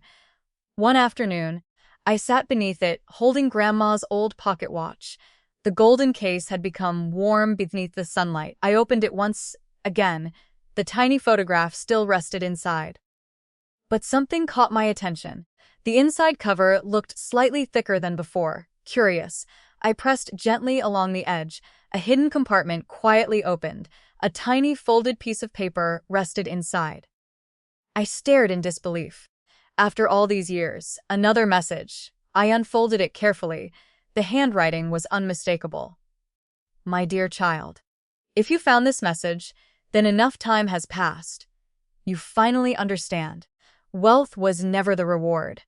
One afternoon, I sat beneath it, holding Grandma's old pocket watch. The golden case had become warm beneath the sunlight. I opened it once again. The tiny photograph still rested inside. But something caught my attention. The inside cover looked slightly thicker than before. Curious, I pressed gently along the edge. A hidden compartment quietly opened. A tiny folded piece of paper rested inside. I stared in disbelief. After all these years, another message. I unfolded it carefully. The handwriting was unmistakable. "My dear child, if you found this message, then enough time has passed. You finally understand. Wealth was never the reward.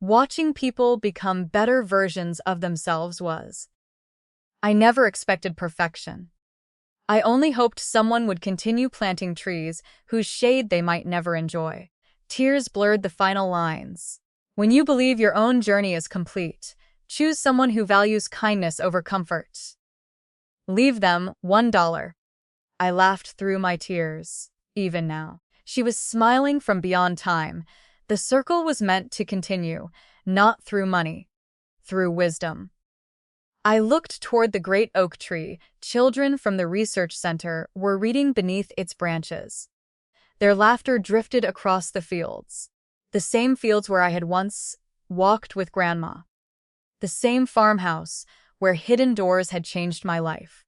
Watching people become better versions of themselves was. I never expected perfection. I only hoped someone would continue planting trees whose shade they might never enjoy." Tears blurred the final lines. When you believe your own journey is complete, choose someone who values kindness over comfort. Leave them $1. I laughed through my tears. Even now, she was smiling from beyond time. The circle was meant to continue, not through money, through wisdom. I looked toward the great oak tree. Children from the research center were reading beneath its branches. Their laughter drifted across the fields. The same fields where I had once walked with Grandma. The same farmhouse where hidden doors had changed my life.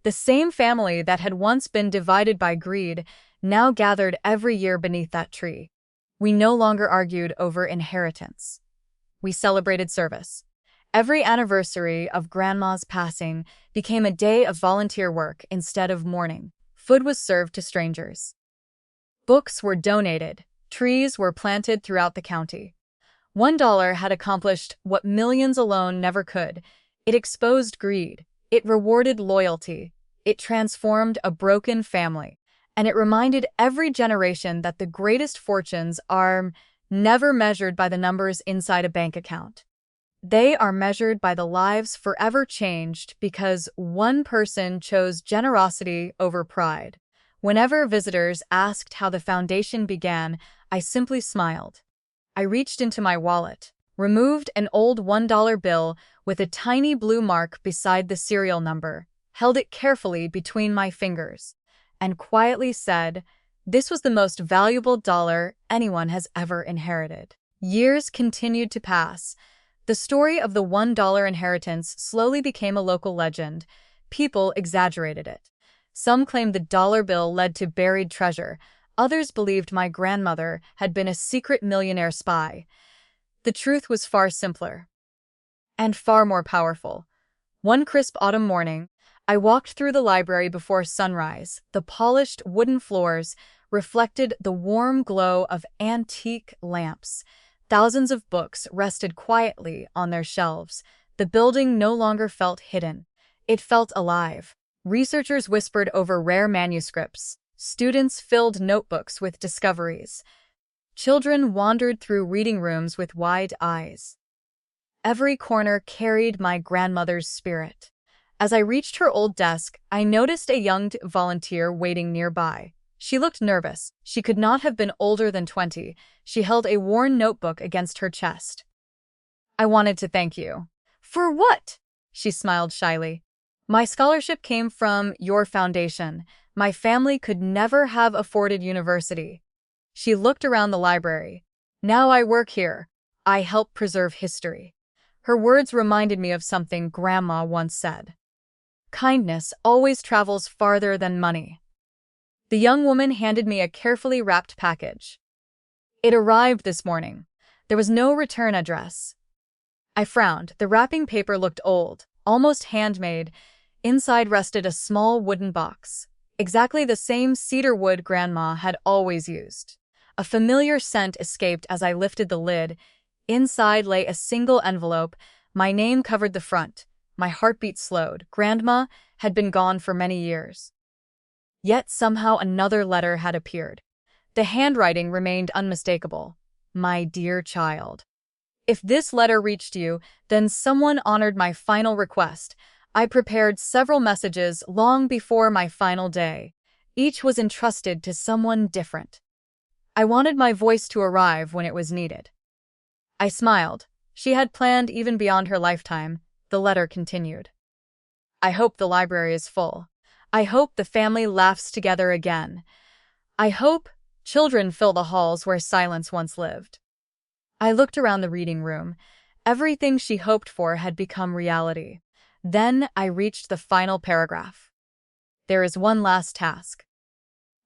The same family that had once been divided by greed now gathered every year beneath that tree. We no longer argued over inheritance. We celebrated service. Every anniversary of Grandma's passing became a day of volunteer work instead of mourning. Food was served to strangers. Books were donated. Trees were planted throughout the county. $1 had accomplished what millions alone never could. It exposed greed. It rewarded loyalty. It transformed a broken family. And it reminded every generation that the greatest fortunes are never measured by the numbers inside a bank account. They are measured by the lives forever changed because one person chose generosity over pride. Whenever visitors asked how the foundation began, I simply smiled. I reached into my wallet, removed an old $1 bill with a tiny blue mark beside the serial number, held it carefully between my fingers, and quietly said, "This was the most valuable dollar anyone has ever inherited." Years continued to pass. The story of the $1 inheritance slowly became a local legend. People exaggerated it. Some claimed the dollar bill led to buried treasure. Others believed my grandmother had been a secret millionaire spy. The truth was far simpler and far more powerful. One crisp autumn morning, I walked through the library before sunrise. The polished wooden floors reflected the warm glow of antique lamps. Thousands of books rested quietly on their shelves. The building no longer felt hidden. It felt alive. Researchers whispered over rare manuscripts. Students filled notebooks with discoveries. Children wandered through reading rooms with wide eyes. Every corner carried my grandmother's spirit. As I reached her old desk, I noticed a young volunteer waiting nearby. She looked nervous. She could not have been older than 20. She held a worn notebook against her chest. "I wanted to thank you." "For what?" She smiled shyly. "My scholarship came from your foundation. My family could never have afforded university." She looked around the library. "Now I work here. I help preserve history." Her words reminded me of something Grandma once said. Kindness always travels farther than money. The young woman handed me a carefully wrapped package. It arrived this morning. There was no return address. I frowned. The wrapping paper looked old, almost handmade. Inside rested a small wooden box, exactly the same cedar wood Grandma had always used. A familiar scent escaped as I lifted the lid. Inside lay a single envelope. My name covered the front. My heartbeat slowed. Grandma had been gone for many years. Yet somehow another letter had appeared. The handwriting remained unmistakable. "My dear child. If this letter reached you, then someone honored my final request. I prepared several messages long before my final day. Each was entrusted to someone different. I wanted my voice to arrive when it was needed." I smiled. She had planned even beyond her lifetime. The letter continued. "I hope the library is full. I hope the family laughs together again. I hope children fill the halls where silence once lived." I looked around the reading room. Everything she hoped for had become reality. Then I reached the final paragraph. "There is one last task."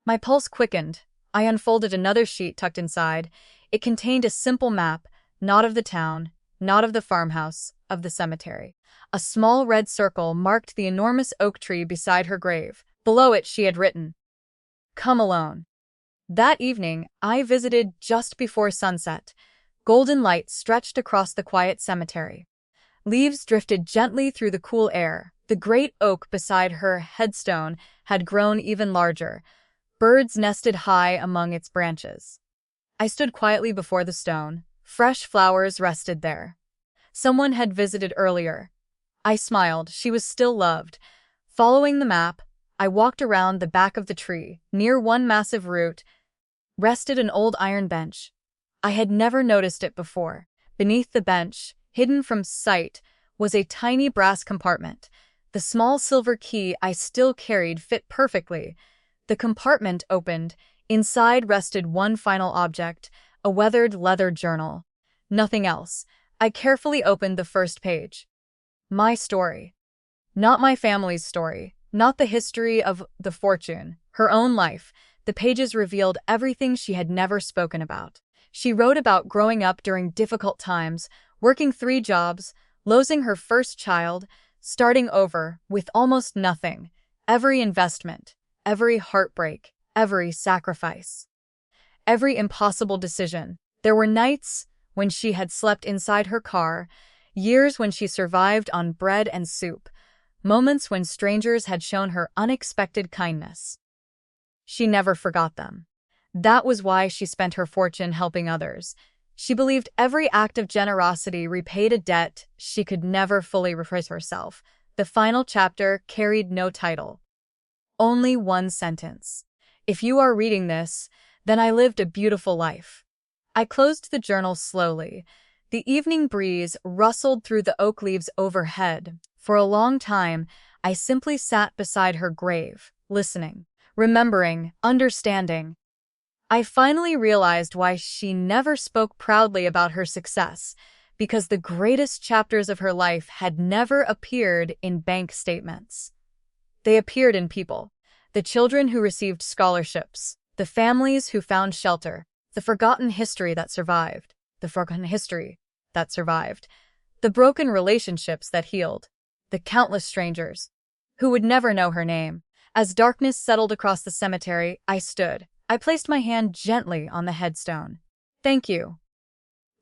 My pulse quickened. I unfolded another sheet tucked inside. It contained a simple map, not of the town, not of the farmhouse, of the cemetery. A small red circle marked the enormous oak tree beside her grave. Below it she had written, "Come alone." That evening, I visited just before sunset. Golden light stretched across the quiet cemetery. Leaves drifted gently through the cool air. The great oak beside her headstone had grown even larger. Birds nested high among its branches. I stood quietly before the stone, Fresh flowers rested there. Someone had visited earlier. I smiled. She was still loved. Following the map, I walked around the back of the tree. Near one massive root rested an old iron bench. I had never noticed it before. Beneath the bench, hidden from sight, was a tiny brass compartment. The small silver key I still carried fit perfectly. The compartment opened. Inside rested one final object, a weathered leather journal. Nothing else. I carefully opened the first page. My story. Not my family's story. Not the history of the fortune. Her own life. The pages revealed everything she had never spoken about. She wrote about growing up during difficult times, working 3 jobs, losing her first child, starting over with almost nothing. Every investment, every heartbreak, every sacrifice, every impossible decision. There were nights when she had slept inside her car, years when she survived on bread and soup, moments when strangers had shown her unexpected kindness. She never forgot them. That was why she spent her fortune helping others. She believed every act of generosity repaid a debt she could never fully repay herself. The final chapter carried no title. Only one sentence. If you are reading this, then I lived a beautiful life. I closed the journal slowly. The evening breeze rustled through the oak leaves overhead. For a long time, I simply sat beside her grave, listening, remembering, understanding. I finally realized why she never spoke proudly about her success, because the greatest chapters of her life had never appeared in bank statements. They appeared in people. The children who received scholarships, the families who found shelter, the forgotten history that survived, the broken relationships that healed, the countless strangers who would never know her name. As darkness settled across the cemetery, I stood. I placed my hand gently on the headstone. Thank you.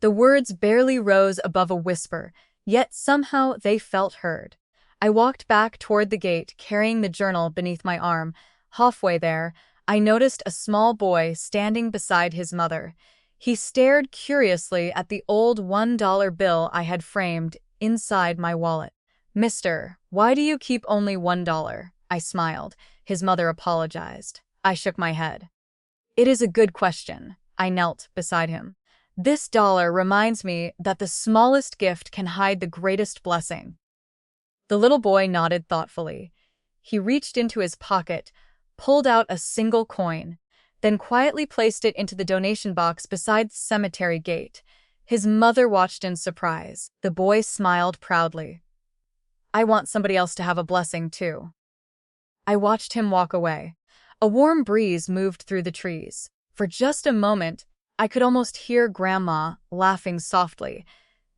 The words barely rose above a whisper, yet somehow they felt heard. I walked back toward the gate, carrying the journal beneath my arm. Halfway there, I noticed a small boy standing beside his mother. He stared curiously at the old $1 bill I had framed inside my wallet. "Mister, why do you keep only $1?" I smiled. His mother apologized. I shook my head. "It is a good question." I knelt beside him. "This dollar reminds me that the smallest gift can hide the greatest blessing." The little boy nodded thoughtfully. He reached into his pocket, pulled out a single coin, then quietly placed it into the donation box beside the cemetery gate. His mother watched in surprise. The boy smiled proudly. "I want somebody else to have a blessing, too." I watched him walk away. A warm breeze moved through the trees. For just a moment, I could almost hear Grandma laughing softly,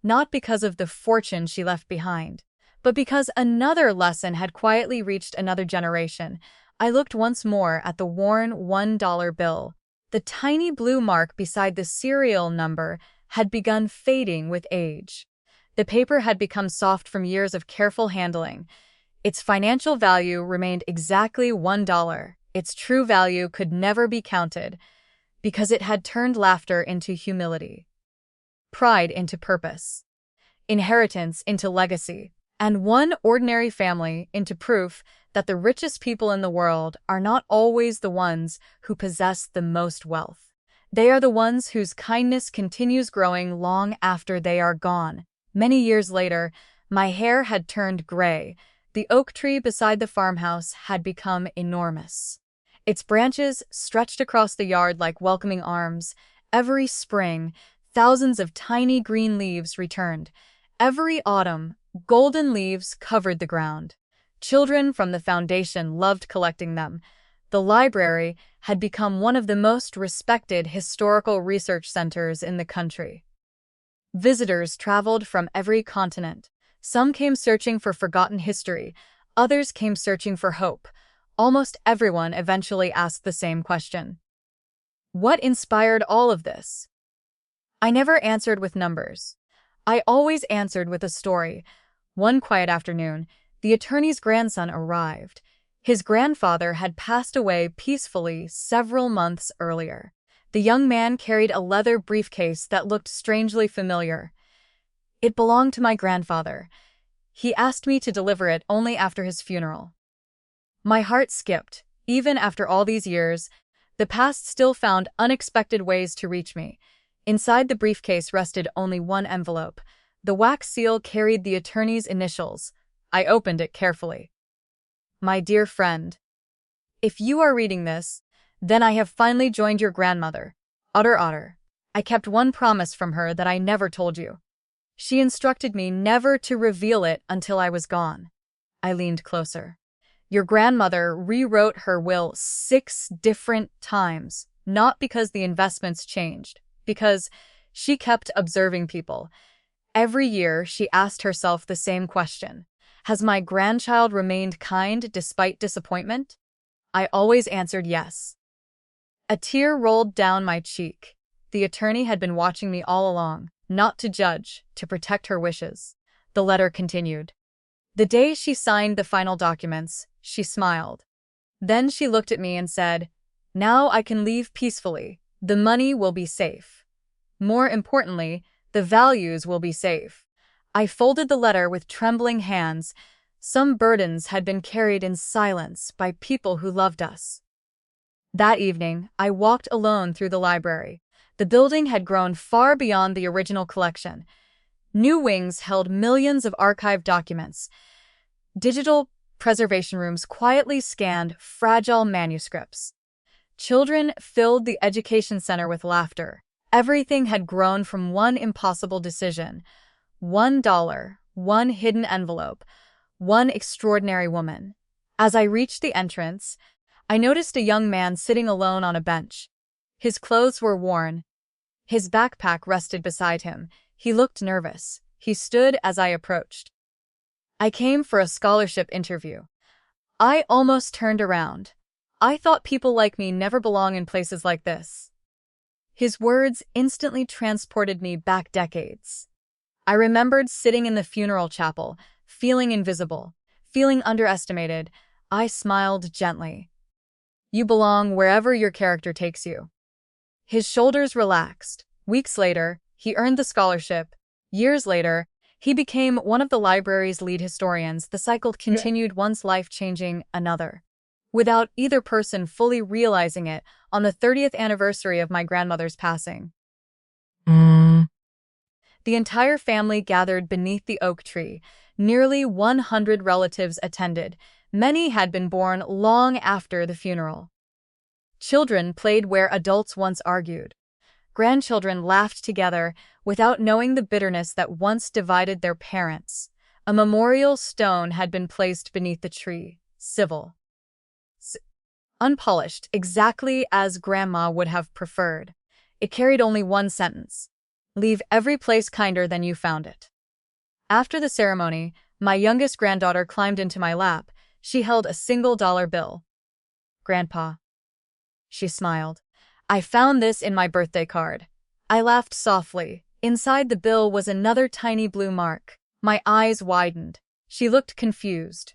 not because of the fortune she left behind, but because another lesson had quietly reached another generation. I looked once more at the worn $1 bill. The tiny blue mark beside the serial number had begun fading with age. The paper had become soft from years of careful handling. Its financial value remained exactly $1. Its true value could never be counted, because it had turned laughter into humility, pride into purpose, inheritance into legacy, and one ordinary family into proof that the richest people in the world are not always the ones who possess the most wealth. They are the ones whose kindness continues growing long after they are gone. Many years later, my hair had turned gray. The oak tree beside the farmhouse had become enormous. Its branches stretched across the yard like welcoming arms. Every spring, thousands of tiny green leaves returned. Every autumn, golden leaves covered the ground. Children from the foundation loved collecting them. The library had become one of the most respected historical research centers in the country. Visitors traveled from every continent. Some came searching for forgotten history. Others came searching for hope. Almost everyone eventually asked the same question. What inspired all of this? I never answered with numbers. I always answered with a story. One quiet afternoon, the attorney's grandson arrived. His grandfather had passed away peacefully several months earlier. The young man carried a leather briefcase that looked strangely familiar. It belonged to my grandfather. He asked me to deliver it only after his funeral. My heart skipped. Even after all these years, the past still found unexpected ways to reach me. Inside the briefcase rested only one envelope. The wax seal carried the attorney's initials. I opened it carefully. My dear friend, if you are reading this, then I have finally joined your grandmother. Otter. I kept one promise from her that I never told you. She instructed me never to reveal it until I was gone. I leaned closer. Your grandmother rewrote her will 6 different times, not because the investments changed, because she kept observing people. Every year, she asked herself the same question. Has my grandchild remained kind despite disappointment? I always answered yes. A tear rolled down my cheek. The attorney had been watching me all along, not to judge, to protect her wishes. The letter continued. The day she signed the final documents, she smiled. Then she looked at me and said, "Now I can leave peacefully. The money will be safe. More importantly, the values will be safe." I folded the letter with trembling hands. Some burdens had been carried in silence by people who loved us. That evening, I walked alone through the library. The building had grown far beyond the original collection. New wings held millions of archived documents. Digital preservation rooms quietly scanned fragile manuscripts. Children filled the education center with laughter. Everything had grown from one impossible decision. $1, one hidden envelope, one extraordinary woman. As I reached the entrance, I noticed a young man sitting alone on a bench. His clothes were worn. His backpack rested beside him. He looked nervous. He stood as I approached. I came for a scholarship interview. I almost turned around. I thought people like me never belong in places like this. His words instantly transported me back decades. I remembered sitting in the funeral chapel, feeling invisible, feeling underestimated. I smiled gently. You belong wherever your character takes you. His shoulders relaxed. Weeks later, he earned the scholarship. Years later, he became one of the library's lead historians. The cycle continued, once life changing another. Without either person fully realizing it, on the 30th anniversary of my grandmother's passing, the entire family gathered beneath the oak tree. Nearly 100 relatives attended. Many had been born long after the funeral. Children played where adults once argued. Grandchildren laughed together without knowing the bitterness that once divided their parents. A memorial stone had been placed beneath the tree, civil, unpolished, exactly as Grandma would have preferred. It carried only one sentence: "Leave every place kinder than you found it." After the ceremony, my youngest granddaughter climbed into my lap. She held a single dollar bill. "Grandpa," she smiled, "I found this in my birthday card." I laughed softly. Inside the bill was another tiny blue mark. My eyes widened. She looked confused.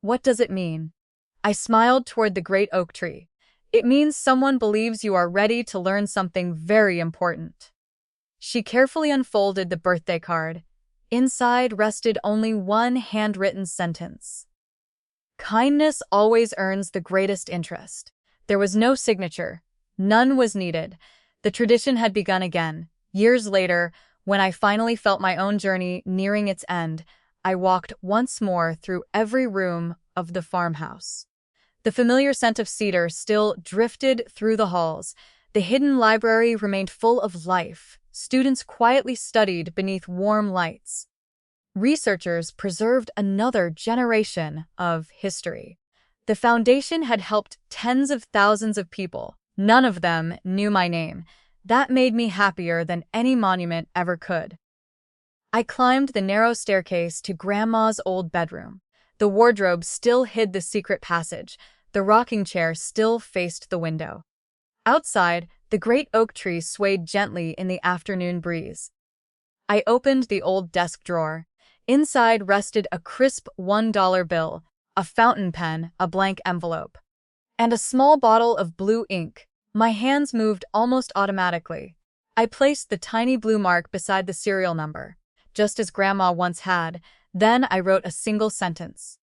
"What does it mean?" I smiled toward the great oak tree. "It means someone believes you are ready to learn something very important." She carefully unfolded the birthday card. Inside rested only one handwritten sentence: "Kindness always earns the greatest interest." There was no signature. None was needed. The tradition had begun again. Years later, when I finally felt my own journey nearing its end, I walked once more through every room of the farmhouse. The familiar scent of cedar still drifted through the halls. The hidden library remained full of life. Students quietly studied beneath warm lights. Researchers preserved another generation of history. The foundation had helped tens of thousands of people. None of them knew my name. That made me happier than any monument ever could. I climbed the narrow staircase to Grandma's old bedroom. The wardrobe still hid the secret passage. The rocking chair still faced the window. Outside, the great oak tree swayed gently in the afternoon breeze. I opened the old desk drawer. Inside rested a crisp $1 bill, a fountain pen, a blank envelope, and a small bottle of blue ink. My hands moved almost automatically. I placed the tiny blue mark beside the serial number, just as Grandma once had. Then I wrote a single sentence.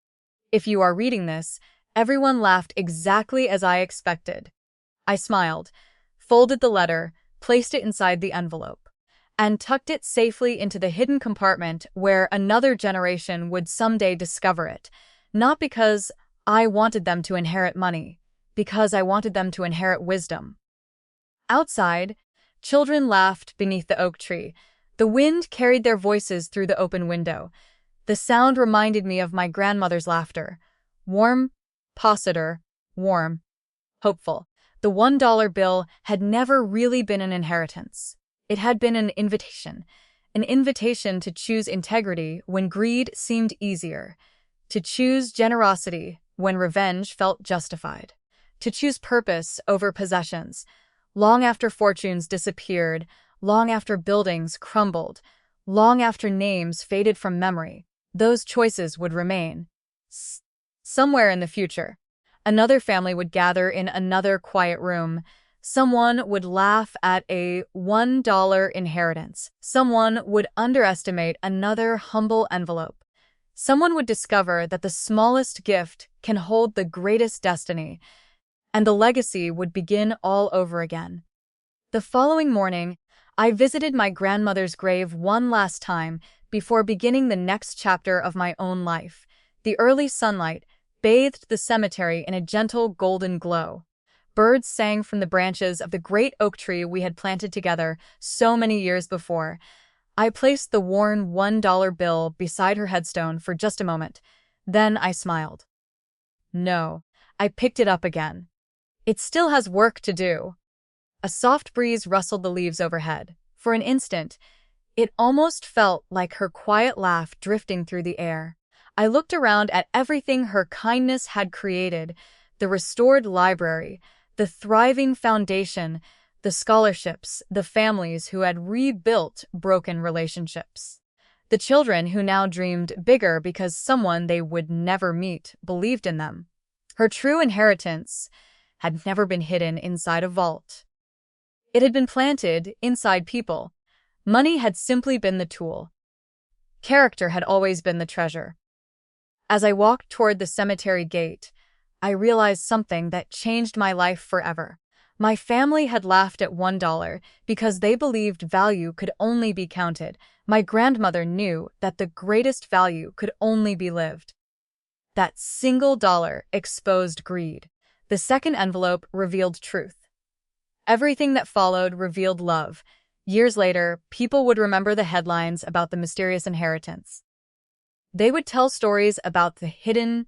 If you are reading this, everyone laughed exactly as I expected. I smiled, folded the letter, placed it inside the envelope, and tucked it safely into the hidden compartment where another generation would someday discover it. Not because I wanted them to inherit money, because I wanted them to inherit wisdom. Outside, children laughed beneath the oak tree. The wind carried their voices through the open window. The sound reminded me of my grandmother's laughter. Warm, positive, warm, hopeful. The $1 bill had never really been an inheritance. It had been an invitation to choose integrity when greed seemed easier, to choose generosity when revenge felt justified, to choose purpose over possessions. Long after fortunes disappeared, long after buildings crumbled, long after names faded from memory, those choices would remain. Somewhere in the future, another family would gather in another quiet room. Someone would laugh at a $1 inheritance. Someone would underestimate another humble envelope. Someone would discover that the smallest gift can hold the greatest destiny, and the legacy would begin all over again. The following morning, I visited my grandmother's grave one last time before beginning the next chapter of my own life. The early sunlight bathed the cemetery in a gentle golden glow. Birds sang from the branches of the great oak tree we had planted together so many years before. I placed the worn $1 bill beside her headstone for just a moment. Then I smiled. No, I picked it up again. It still has work to do. A soft breeze rustled the leaves overhead. For an instant, it almost felt like her quiet laugh drifting through the air. I looked around at everything her kindness had created: the restored library, the thriving foundation, the scholarships, the families who had rebuilt broken relationships, the children who now dreamed bigger because someone they would never meet believed in them. Her true inheritance had never been hidden inside a vault. It had been planted inside people. Money had simply been the tool. Character had always been the treasure. As I walked toward the cemetery gate, I realized something that changed my life forever. My family had laughed at $1 because they believed value could only be counted. My grandmother knew that the greatest value could only be lived. That single dollar exposed greed. The second envelope revealed truth. Everything that followed revealed love. Years later, people would remember the headlines about the mysterious inheritance. They would tell stories about the hidden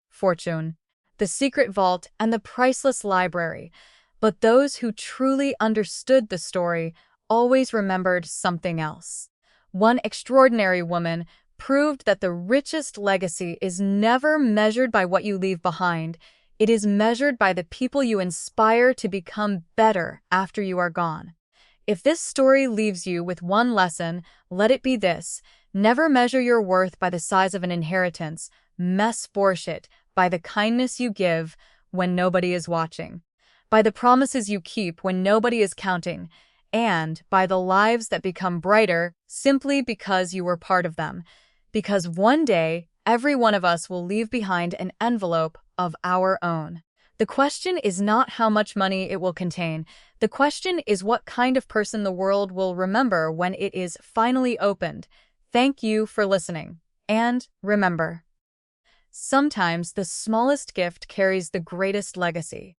fortune, the secret vault, and the priceless library. But those who truly understood the story always remembered something else. One extraordinary woman proved that the richest legacy is never measured by what you leave behind. It is measured by the people you inspire to become better after you are gone. If this story leaves you with one lesson, let it be this: never measure your worth by the size of an inheritance. Measure it by the kindness you give when nobody is watching, by the promises you keep when nobody is counting, and by the lives that become brighter simply because you were part of them. Because one day, every one of us will leave behind an envelope of our own. The question is not how much money it will contain. The question is what kind of person the world will remember when it is finally opened. Thank you for listening. And remember, sometimes the smallest gift carries the greatest legacy.